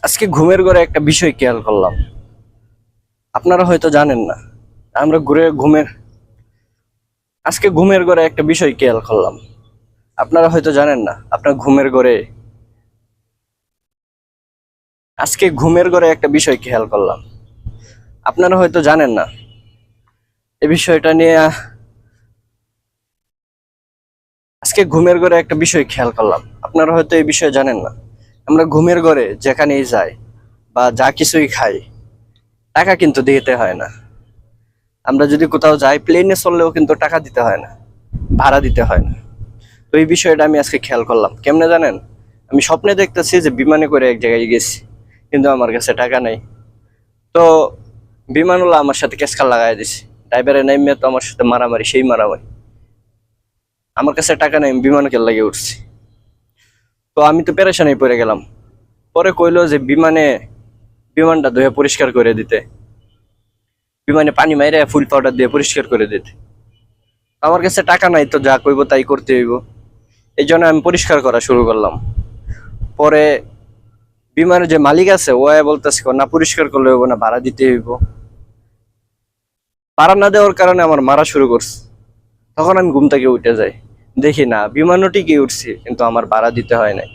আজকে ঘুমের ঘরে একটা বিষয় খেয়াল করলাম। আপনারা হয়তো জানেন না। আমরা ঘুরে ঘুমের আজকে ঘুমের ঘরে একটা বিষয় খেয়াল করলাম। আপনারা হয়তো জানেন না। আপনার ঘুমের ঘরে আজকে ঘুমের ঘরে একটা বিষয় খেয়াল করলাম। আপনারা হয়তো জানেন না। এই বিষয়টা নিয়ে আজকে ঘুমের ঘরে একটা বিষয় খেয়াল করলাম। আপনারা হয়তো এই বিষয়ে জানেন না। আমরা ঘুমের ঘরে যেখানেই যাই বা যা কিছুই খাই, টাকা কিন্তু দিতে হয় না। আমরা যদি কোথাও যাই, প্লেনে চললেও কিন্তু টাকা দিতে হয় না, ভাড়া দিতে হয় না। তো এই বিষয়টা আমি আজকে খেয়াল করলাম। কেমনে জানেন? আমি স্বপ্নে দেখতেছি যে বিমানে করে এক জায়গায় গেছি, কিন্তু আমার কাছে টাকা নেই। তো বিমানওয়ালা আমার সাথে কেসকাল লাগাই দিছে। ড্রাইভারে নাইমে তো আমার সাথে মারামারি, সেই মারামারি। আমার কাছে টাকা নেই, আমি বিমানকে লাগিয়ে উঠছি। তো আমি তো পেরেশানি পড়ে গেলাম। পরে কইলো যে বিমানটা ধুয়ে পরিষ্কার করে দিতে, বিমানে পানি মাইরে ফুল পাউডার দিয়ে পরিষ্কার করে দিতে। আমার কাছে টাকা নাই, তো যা কইবো তাই করতে হইব। এই জন্য আমি পরিষ্কার করা শুরু করলাম। পরে বিমানের যে মালিক আছে ও বলতেছে না, পরিষ্কার করলে হইব না, ভাড়া দিতে হইব। ভাড়া না দেওয়ার কারণে আমার মারা শুরু করছে। তখন আমি ঘুম থেকে উঠে যাই, দেখি না বিমানও ঠিকই উঠছি, কিন্তু আমার ভাড়া দিতে হয় নাই।